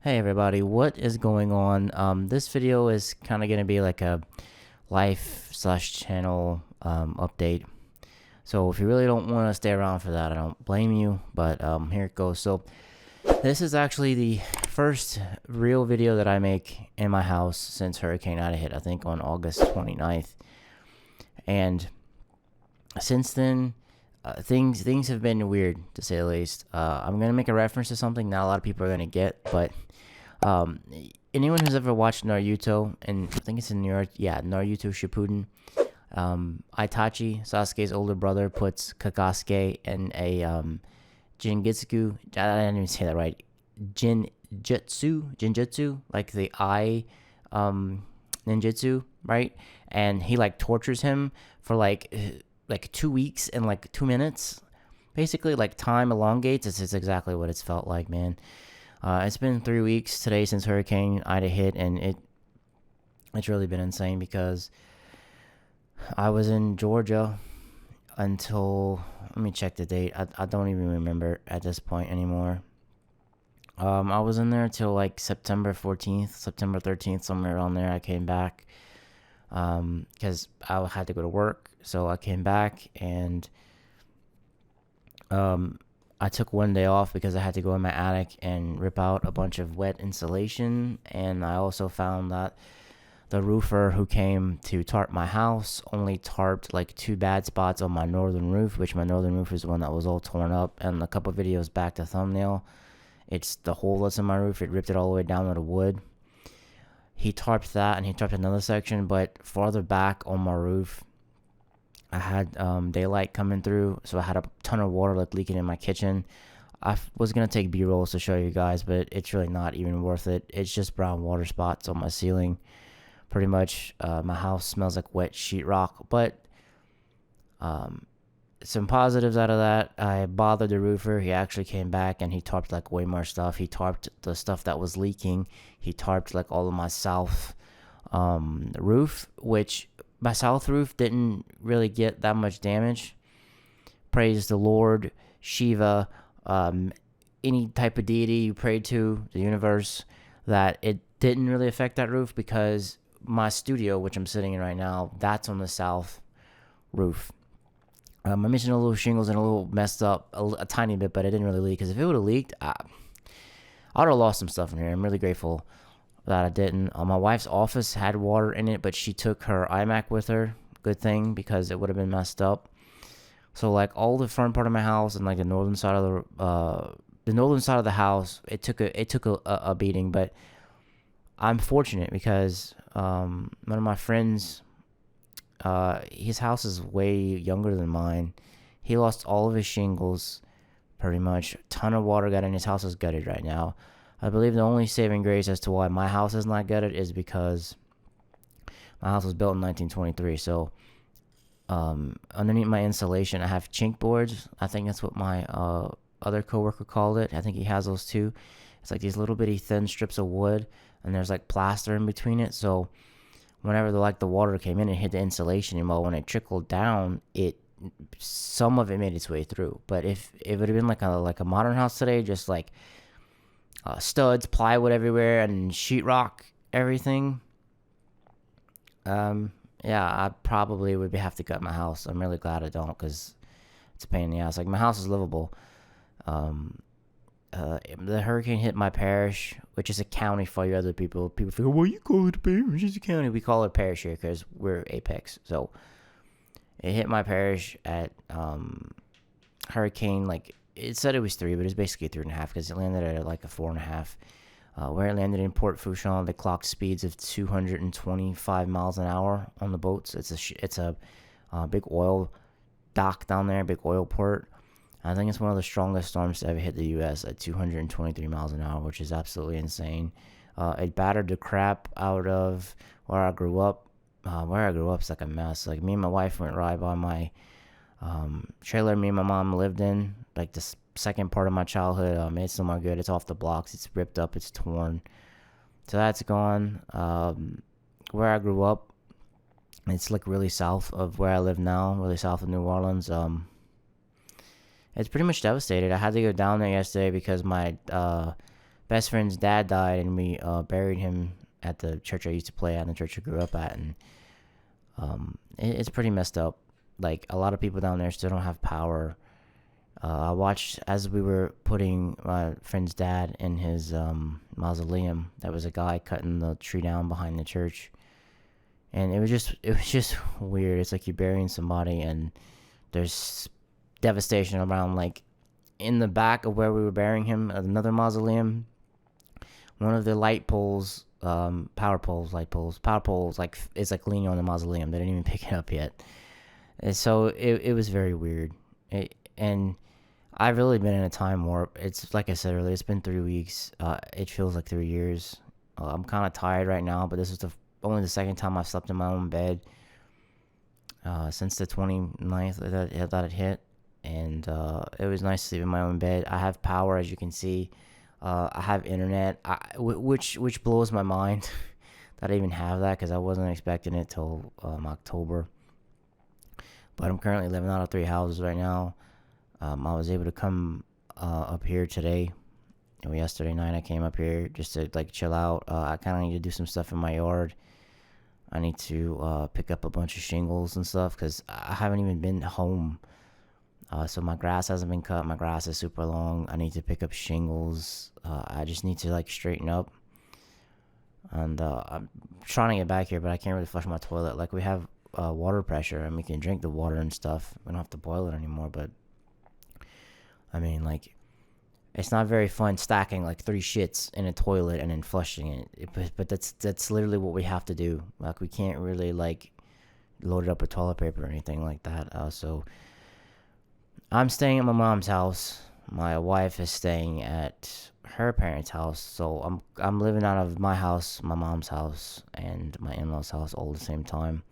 Hey everybody, what is going on? This video is kind of going to be like a life slash channel update. So if you really don't want to stay around for that, I don't blame you, but here it goes. So this is actually the first real video that I make in my house since Hurricane Ida hit, I think on August 29th. And since then, things have been weird to say the least. I'm going to make a reference to something not a lot of people are going to get, but um, anyone who's ever watched Naruto, and I think it's in Naruto Shippuden, Itachi, Sasuke's older brother, puts Kakashi in a Jinjutsu. I didn't even say that right. Jinjutsu, like the eye ninjutsu, right? And he like tortures him for like 2 weeks and like 2 minutes. Basically, like time elongates. It's exactly what it's felt like, man. It's been 3 weeks today since Hurricane Ida hit, and it's really been insane because I was in Georgia until, let me check the date. I don't even remember at this point anymore. I was in there till like September 14th, September 13th, somewhere around there. I came back because I had to go to work, so I came back and I took one day off because I had to go in my attic and rip out a bunch of wet insulation. And I also found that the roofer who came to tarp my house only tarped like two bad spots on my northern roof, which my northern roof is the one that was all torn up. And a couple videos back to thumbnail, it's the hole that's in my roof. It ripped it all the way down to the wood. He tarped that, and he tarped another section, but farther back on my roof, I had daylight coming through, so I had a ton of water like leaking in my kitchen. I was gonna take B-rolls to show you guys, but it's really not even worth it. It's just brown water spots on my ceiling. Pretty much, my house smells like wet sheetrock. But some positives out of that, I bothered the roofer. He actually came back and he tarped like way more stuff. He tarped the stuff that was leaking. He tarped like all of my south roof, which my south roof didn't really get that much damage. Praise the Lord, Shiva, any type of deity you pray to, the universe, that it didn't really affect that roof because my studio, which I'm sitting in right now, that's on the south roof. I mentioned a little shingles and a little messed up a tiny bit, but it didn't really leak because if it would have leaked, I would have lost some stuff in here. I'm really grateful that I didn't. My wife's office had water in it, but she took her iMac with her. Good thing, because it would have been messed up. So like all the front part of my house and like the northern side of the house, it took a beating. But I'm fortunate because one of my friends, his house is way younger than mine. He lost all of his shingles, pretty much. A ton of water got in. His house is gutted right now. I believe the only saving grace as to why my house is not gutted is because my house was built in 1923. So underneath my insulation, I have chink boards. I think that's what my other coworker called it. I think he has those too. It's like these little bitty thin strips of wood, and there's like plaster in between it. So whenever the water came in, it hit the insulation, and when it trickled down, some of it made its way through. But if it would have been like a modern house today, just like studs, plywood everywhere, and sheetrock everything, yeah, I probably would have to gut my house. I'm really glad I don't, because it's a pain in the ass. Like, my house is livable. The hurricane hit my parish, which is a county for you other people. People feel, well, you call it a parish, it's a county. We call it a parish here because we're Apex. So it hit my parish at hurricane, like, it said it was 3, but it's basically 3.5 because it landed at like a 4.5. Where it landed in Port Fourchon, they clocked speeds of 225 miles an hour on the boats. It's a big oil dock down there, big oil port. I think it's one of the strongest storms to ever hit the U.S. at 223 miles an hour, which is absolutely insane. It battered the crap out of where I grew up. Where I grew up is like a mess. Like, me and my wife went right by my trailer me and my mom lived in, like the second part of my childhood. It's still not good. It's off the blocks. It's ripped up. It's torn. So that's gone. Where I grew up, it's like really south of where I live now, really south of New Orleans. It's pretty much devastated. I had to go down there yesterday because my best friend's dad died, and we buried him at the church I used to play at and the church I grew up at, and it's pretty messed up. Like, a lot of people down there still don't have power. I watched as we were putting my friend's dad in his mausoleum. There was a guy cutting the tree down behind the church, and it was just weird. It's like you're burying somebody, and there's devastation around, like, in the back of where we were burying him, another mausoleum. One of the light poles, power poles, like, is like leaning on the mausoleum. They didn't even pick it up yet. And so it was very weird. And I've really been in a time warp. It's like I said earlier, it's been 3 weeks. It feels like 3 years. I'm kind of tired right now, but this is only the second time I've slept in my own bed since the 29th that it hit. And it was nice to sleep in my own bed. I have power, as you can see. I have internet, which blows my mind that I even have that, because I wasn't expecting it till October. But I'm currently living out of 3 houses right now. I was able to come up here today. Yesterday night I came up here just to, like, chill out. I kind of need to do some stuff in my yard. I need to pick up a bunch of shingles and stuff, because I haven't even been home. So my grass hasn't been cut. My grass is super long. I need to pick up shingles. I just need to, like, straighten up. And I'm trying to get back here, but I can't really flush my toilet. Like, we have water pressure, and we can drink the water and stuff. We don't have to boil it anymore, but I mean, like, it's not very fun stacking like 3 shits in a toilet and then flushing it. But that's literally what we have to do. Like, we can't really, like, load it up with toilet paper or anything like that. So I'm staying at my mom's house. My wife is staying at her parents' house. So I'm living out of my house, my mom's house, and my in-laws' house all at the same time.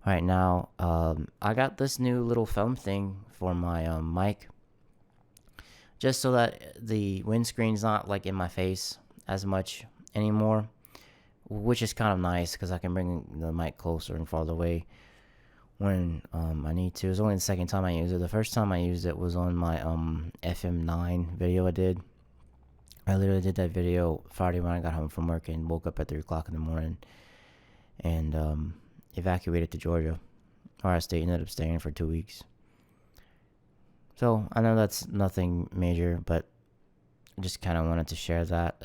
Right now, I got this new little foam thing for my mic, just so that the windscreen's not, like, in my face as much anymore, which is kind of nice, because I can bring the mic closer and farther away when I need to. It's only the second time I used it. The first time I used it was on my FM9 video I did. I literally did that video Friday when I got home from work and woke up at 3 o'clock in the morning and evacuated to Georgia, or I ended up staying for 2 weeks. So I know that's nothing major, but I just kind of wanted to share that.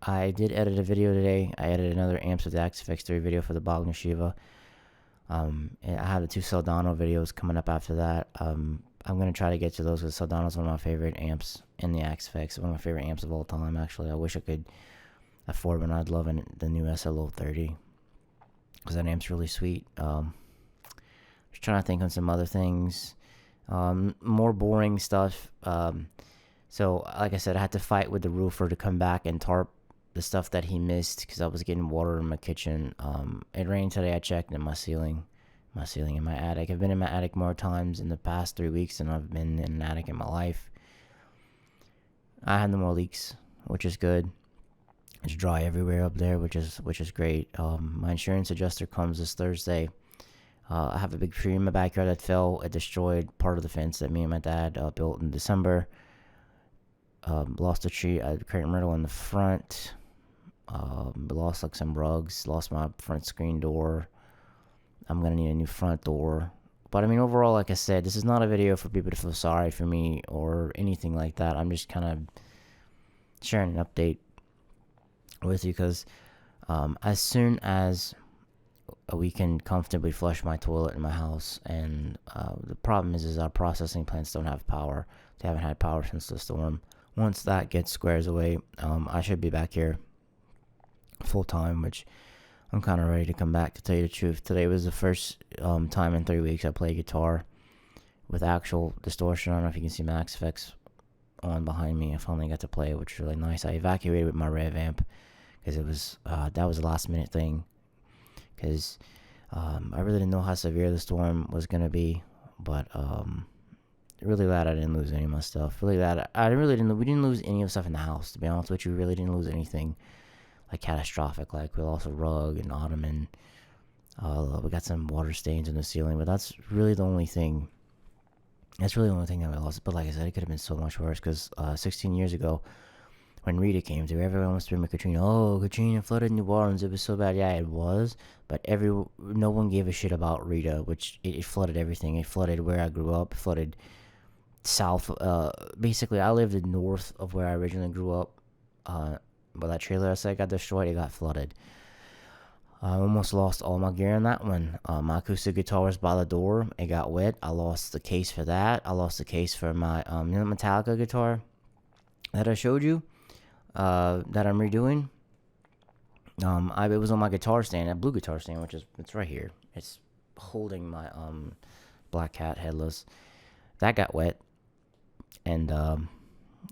I did edit a video today. I edited another Amps with the Axe-Fx 3 video for the Bogner Shiva. And I have the 2 Soldano videos coming up after that. I'm going to try to get to those, because Soldano's one of my favorite amps in the Axe-Fx. One of my favorite amps of all time, actually. I wish I could afford one. I'd love the new SLO30, because that amp's really sweet. Just trying to think on some other things. More boring stuff. So, like I said, I had to fight with the roofer to come back and tarp the stuff that he missed, because I was getting water in my kitchen. It rained today. I checked in my ceiling in my attic. I've been in my attic more times in the past 3 weeks than I've been in an attic in my life. I had no more leaks, which is good. It's dry everywhere up there, which is great. My insurance adjuster comes this Thursday. I have a big tree in my backyard that fell. It destroyed part of the fence that me and my dad built in December. Lost a tree, a crepe myrtle in the front. Lost, like, some rugs. Lost my front screen door. I'm gonna need a new front door. But I mean, overall, like I said, this is not a video for people to feel sorry for me or anything like that. I'm just kind of sharing an update with you, because as soon as we can comfortably flush my toilet in my house, and the problem is our processing plants don't have power. They haven't had power since the storm. Once that gets squares away, I should be back here full time, which I'm kind of ready to come back, to tell you the truth. Today was the first time in 3 weeks I played guitar with actual distortion. I don't know if you can see my Axe-Fx on behind me. I finally got to play it, which was really nice. I evacuated with my Rev amp, because it was that was a last minute thing, because I really didn't know how severe the storm was going to be, but really glad I didn't lose any of my stuff. Really glad we didn't lose any of the stuff in the house, to be honest with you. We really didn't lose anything like catastrophic. Like, we lost a rug, and ottoman. We got some water stains in the ceiling, but that's really the only thing. That's really the only thing that we lost. But like I said, it could have been so much worse, because 16 years ago, when Rita came through, everyone was screaming Katrina. Oh, Katrina flooded New Orleans. It was so bad. Yeah, it was. But no one gave a shit about Rita, which it flooded everything. It flooded where I grew up. It flooded south. Basically, I lived in north of where I originally grew up. But that trailer I said got destroyed. It got flooded. I almost lost all my gear in that one. My acoustic guitar was by the door. It got wet. I lost the case for that. I lost the case for my Metallica guitar that I showed you. That I'm redoing. It was on my guitar stand, a blue guitar stand, it's right here. It's holding my Black Cat headless. That got wet, and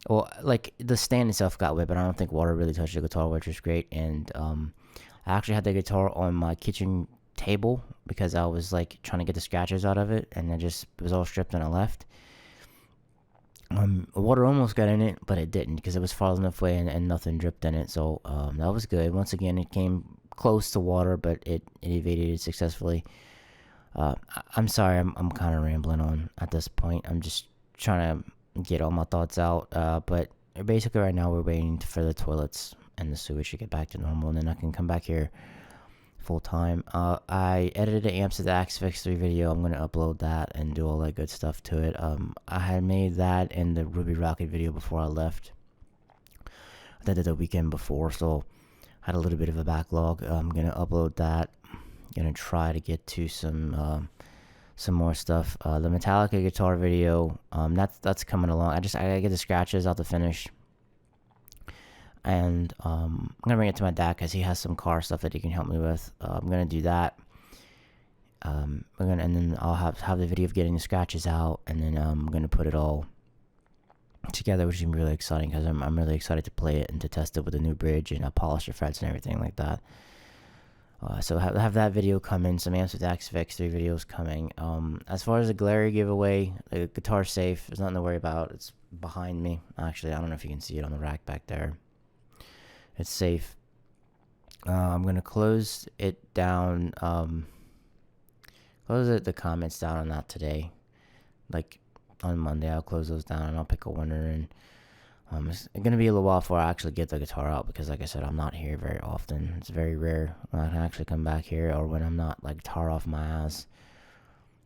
well, like the stand itself got wet, but I don't think water really touched the guitar, which was great. And I actually had the guitar on my kitchen table because I was like trying to get the scratches out of it, and it was all stripped and I left. Water almost got in it, but it didn't because it was far enough away and nothing dripped in it. So that was good. Once again, it came close to water, but it evaded it successfully. I'm sorry, I'm kind of rambling on at this point. I'm just trying to get all my thoughts out. But basically, right now we're waiting for the toilets and the sewage to get back to normal, and then I can come back here full time. I edited the Amps of the Axe Fix 3 video. I'm going to upload that and do all that good stuff to it. I had made that in the Ruby Rocket video before I left. I did it the weekend before, so I had a little bit of a backlog. I'm going to upload that. Going to try to get to some more stuff. The Metallica guitar video, that's coming along. I gotta get the scratches out to finish. And I'm gonna bring it to my dad because he has some car stuff that he can help me with. I'm gonna do that. And then I'll have the video of getting the scratches out, and then I'm gonna put it all together, which is really exciting because I'm really excited to play it and to test it with a new bridge and polish the frets and everything like that. So have that video coming. Some Amps with Axe Fix 3 videos coming. As far as the Glary giveaway, the guitar's safe. There's nothing to worry about. It's behind me. Actually, I don't know if you can see it on the rack back there. It's safe. I'm gonna close it down. Close the comments down on that today. Like on Monday, I'll close those down and I'll pick a winner. And it's gonna be a little while before I actually get the guitar out because, like I said, I'm not here very often. It's very rare when I can actually come back here or when I'm not like tar off my ass.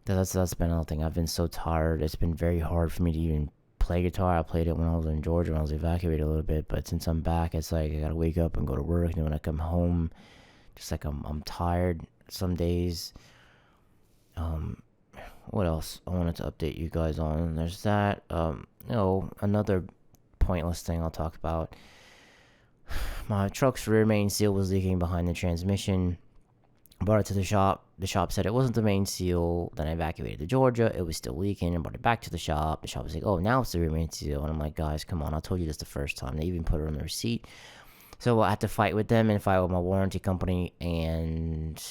That's been another thing. I've been so tired. It's been very hard for me to even play guitar. I played it when I was in Georgia when I was evacuated a little bit, but since I'm back, it's like I gotta wake up and go to work. And when I come home, just like I'm tired some days. What else I wanted to update you guys on? There's that. Another pointless thing I'll talk about. My truck's rear main seal was leaking behind the transmission. I brought it to the shop. The shop said it wasn't the main seal. Then I evacuated to Georgia. It was still leaking and brought it back to the shop. The shop was like, oh, now it's the rear main seal. And I'm like, guys, come on. I told you this the first time. They even put it on the receipt. So I had to fight with them and fight with my warranty company. And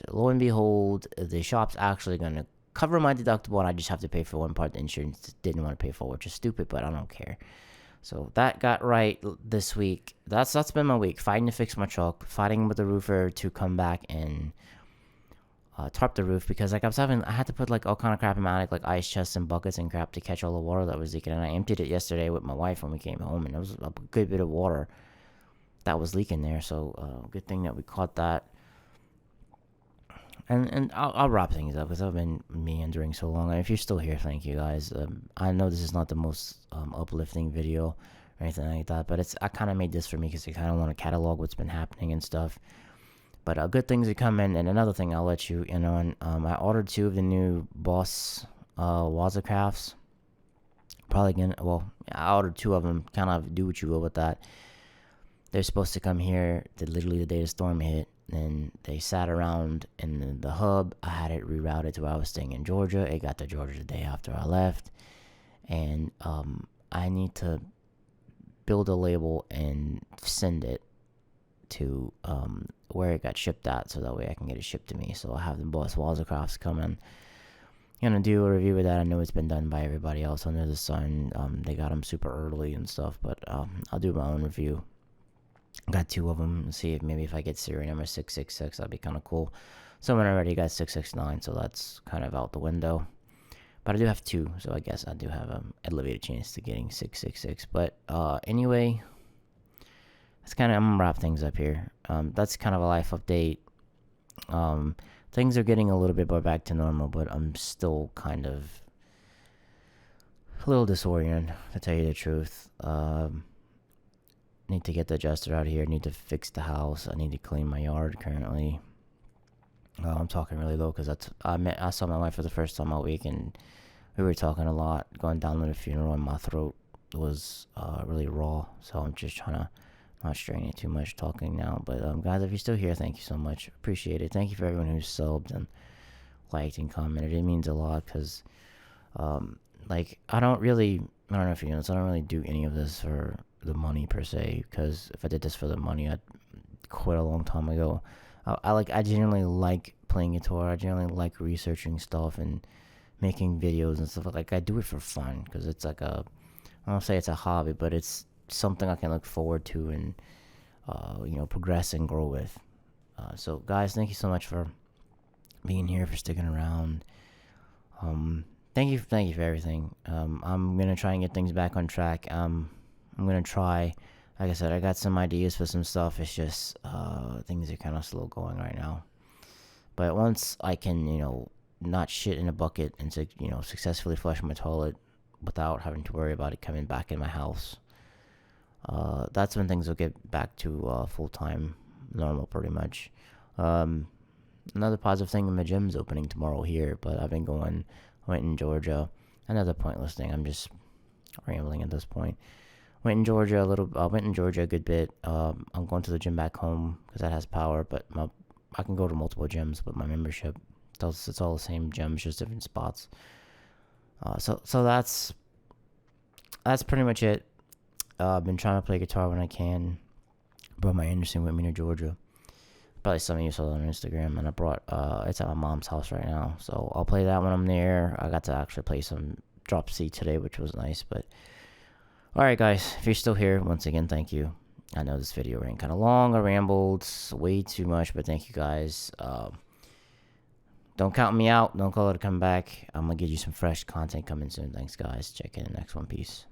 lo and behold, the shop's actually going to cover my deductible. And I just have to pay for one part the insurance didn't want to pay for, which is stupid, but I don't care. So that got right this week. That's been my week, fighting to fix my truck, fighting with the roofer to come back and tarp the roof because like I had to put like all kind of crap in my attic, like ice chests and buckets and crap to catch all the water that was leaking. And I emptied it yesterday with my wife when we came home, and there was a good bit of water that was leaking there. So good thing that we caught that. And I'll wrap things up because I've been meandering so long. And if you're still here, thank you guys. I know this is not the most uplifting video or anything like that, but I kind of made this for me because I kind of want to catalog what's been happening and stuff. But good things are coming. And another thing I'll let you in on, I ordered 2 of the new Boss Wazacrafts. I ordered 2 of them. Kind of do what you will with that. They're supposed to come here literally the day the storm hit. And they sat around in the hub. I had it rerouted to where I was staying in Georgia. It got to Georgia the day after I left. And I need to build a label and send it to where it got shipped at so that way I can get it shipped to me. So I have the Boss Wazacrafts coming. I'm going to do a review of that. I know it's been done by everybody else under the sun. They got them super early and stuff. But I'll do my own review. Got 2 of them. See if I get serial number 666, that'd be kind of cool. Someone already got 669, so that's kind of out the window. But I do have 2, so I guess I do have an elevated chance to getting 666. But anyway, it's kind of, I'm gonna wrap things up here. That's kind of a life update. Things are getting a little bit more back to normal, but I'm still kind of a little disoriented, to tell you the truth. Need to get the adjuster out here. Need to fix the house. I need to clean my yard currently. I'm talking really low because I saw my wife for the first time all week, and we were talking a lot, going down to the funeral, and my throat was really raw. So I'm just trying to not strain it too much talking now. But guys, if you're still here, thank you so much. Appreciate it. Thank you for everyone who's subbed and liked and commented. It means a lot because, like, I don't know if you know this, I don't really do any of this for the money per se. Because if I did this for the money, I'd quit a long time ago. I genuinely like playing guitar. I genuinely like researching stuff and making videos and stuff. Like, I do it for fun because it's like I don't say it's a hobby, but it's something I can look forward to and progress and grow with. So guys, thank you so much for being here, for sticking around. Thank you for everything. I'm gonna try and get things back on track. I'm gonna try. Like I said, I got some ideas for some stuff. It's just things are kind of slow going right now. But once I can, not shit in a bucket and successfully flush my toilet without having to worry about it coming back in my house, that's when things will get back to full-time normal, pretty much. Another positive thing, my gym's opening tomorrow here, but I've been went in Georgia. Another pointless thing. I'm just rambling at this point. Went in Georgia a good bit. I'm going to the gym back home because that has power, but I can go to multiple gyms with my membership. It's all the same gyms, just different spots. So that's pretty much it. I've been trying to play guitar when I can. Brought my Anderson with me to Georgia. Probably some of you saw that on Instagram, and I brought it's at my mom's house right now, so I'll play that when I'm there. I got to actually play some drop C today, which was nice. But alright guys, if you're still here, once again, thank you. I know this video ran kind of long. I rambled way too much, but thank you guys. Don't count me out. Don't call it a comeback. I'm going to give you some fresh content coming soon. Thanks guys. Check in the next one. Peace.